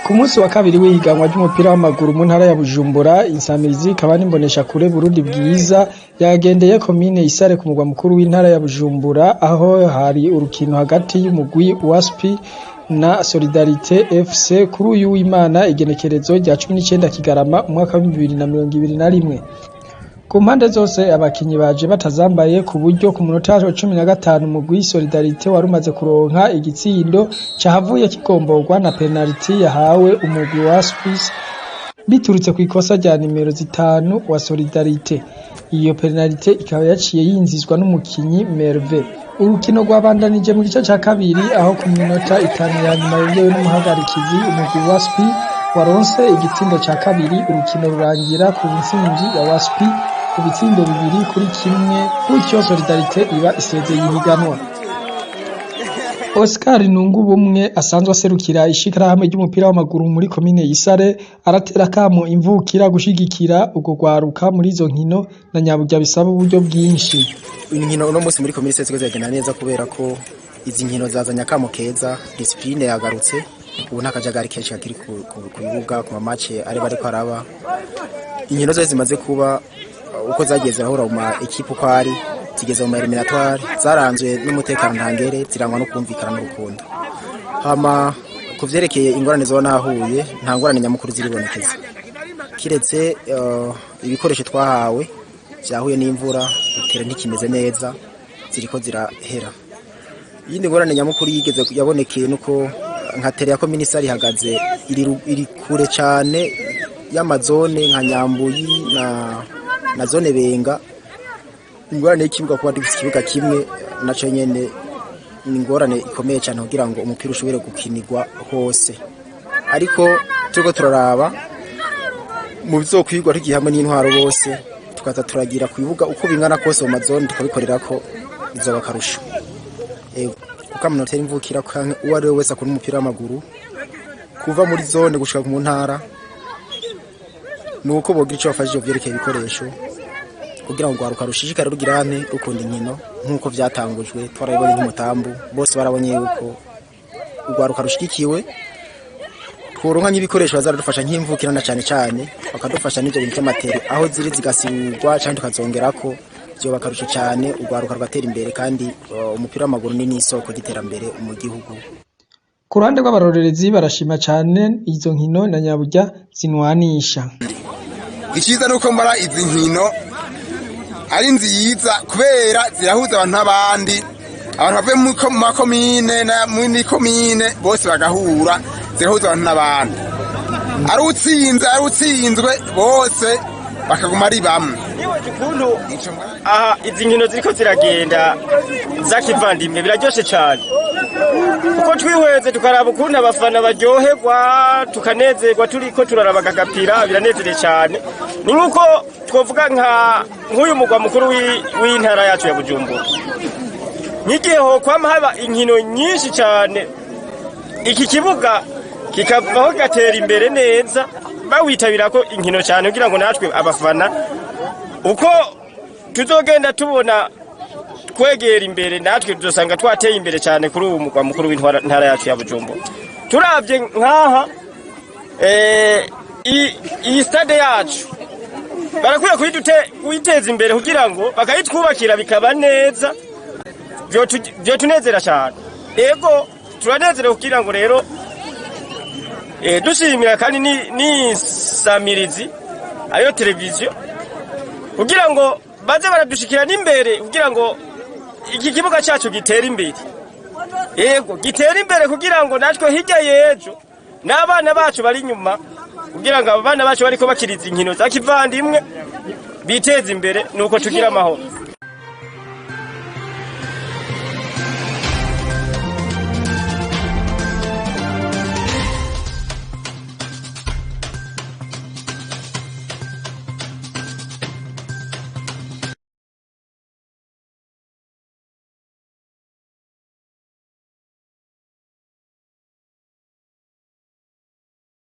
Ku munsi wa kabiri w'ihiganwa ry'umupira w'amaguru mu ntara ya Bujumbura, insamirizi ikaba n'imbonesha kure Burundi bwiza yagendeye komine Isare ku mugwa mukuru w'intara ya Bujumbura, aho hari urukino hagati y'umugwi Waspi na Solidarite FC kuri uyu w'Imana igenekerezo rya 19 Kigarama umwaka wa 2021. Ku mpande zose abakinyi baje batazambaye ku buryo ku munota wa 15 umugwi Solidarite warumaze kuronka igitsindo cahavuye kigomborwa na penalty yahawe umugwi wa Spurs biturutse ku ikosa rya nimero 5 wa Solidarite. Iyo penalty ikaba yaciye yinzizwa n'umukinyi Merve. Urukino rwabandanije mu gice ca kabiri aho ku minota 5 ya nyuma yongewe n'umuhagarikizi umugwi wa Spurs waronse igitsindo ca kabiri, urukino rurangira ku ntsinzi ya Waspi ku bitsindo 2-1, gutyo Solidarite iba isezeye ihiganwa. Oscar Nungubumwe asanzwe aserukira ishirahamwe ry'umupira w'amaguru muri komine Isare aratera kamo imvukira gushigikira ugo gwaruka muri izo nkino na nyaburya bisaba uburyo bwinshi. Inkino uno munsi muri komine Isare zigenda neza kubera ko izi nkino zazanya kamo keza, discipline yagarutse, ubu nta kajagari kenshi kakiri ku bibuga ku match ari bari kwaraba. Inkino zose zimaze kuba uko zagiye zirahura mu equipe uko ari zigeze mu eliminatoire zaranzwe n'umutekano ntangere, zirangwa no kumvikana n'urukundo. Hama kuvyerekeye ingorane zo nahuye nta ngorane nyamukuru ziribonekeza, kiretse ibikoresho twahawe byahuye n'imvura bitera ntikimeze neza, ziriko zirahera. Yindi ngorane nyamukuru yigeze yabonekeye nuko nka tere ya komine Isare ihagaze iri kure cyane y'amazone nka Nyambuyi na zone Benga. Ingorane y'ikibuga kuba dufite ikibuga kimwe naco nyene ingorane ikomeye cyane kugira ngo umupira ushobore gukinirwa hose, ariko turiko turaraba mu bizokwirwa tugiye hamwe n'intwaro bose tukaza turagira ku bibuga uko bingana kose mu mazone tukabikorera ko izoba karusho. Ukamunotera imvukira kanke uwo ari we wese akora umupira w'amaguru kuva muri zone gushika mu ntara, nuko bogira ico bafashije vyerekeye ibikoresho kugira ngo rwaruka rushishikare rugirane rukunda inkino nkuko vyatangujwe. Twarabonye nk'umutambu bose barabonye yuko urwaruka rushikikiwe, tworonka nk'ibikoresho bazaradufasha nk'imvukira na cyane bakadufasha n'ivyo bintu by'amateri aho ziri zigasigwa cyane tukazongerako byo bakarusha cyane, urwaruka rwatera imbere kandi umupira w'amaguru ni n'isoko giterambere mu gihugu. Ku ruhande rw'abarorerezi barashima cyane izo nkino na nyaburya zinwanisha. Iciza nuko mbara izi nkino ari nziza kubera zirahuza abantu n'abandi, abantu bavuye mu makomine na muri komine bose bagahura, zirahuza abantu n'abandi, ari utsinzwe bose bakaguma ari bamwe. Aha izi nkino ziriko ziragenda zakivandimwe biraryoshe cyane, kuko twihweze tukaraba ukuntu abafana baryoherwa tukanezerwa turiko turaraba agapira, biranezere cyane. Ni nkuko twovuga nk'uyu mugwa mukuru w'intara yacu ya Bujumbura, n'igihe ho kwama haba inkino nyinshi cyane iki kibuga kikavaho gatera imbere neza, bawitabira ko inkino cyane kugira ngo natwe abafana uko tuzogenda tubona kwegera imbere natwe dusanga twateye imbere cyane kuri uyu mugwa mukuru w'intara yacu ya Bujumbura. Turavye nkaha iyi stade yacu barakwiye kuyiteza imbere kugira ngo bakayitwubakira bikaba neza, byo tunezera cyane. Ego turanezerewe kugira ngo rero dushimira kandi ni samirizi ayo televiziyo kugira ngo baze baradushikira n'imbere kugira ngo iki kibuga cyacu gitera imbere. Ego gitera imbere kugira ngo natwe hirya yejo n'abana bacu bari nyuma kugira ngo abana bacu bariko bakiriza inkino za kivandimwe biteze imbere nuko tugira amahoro.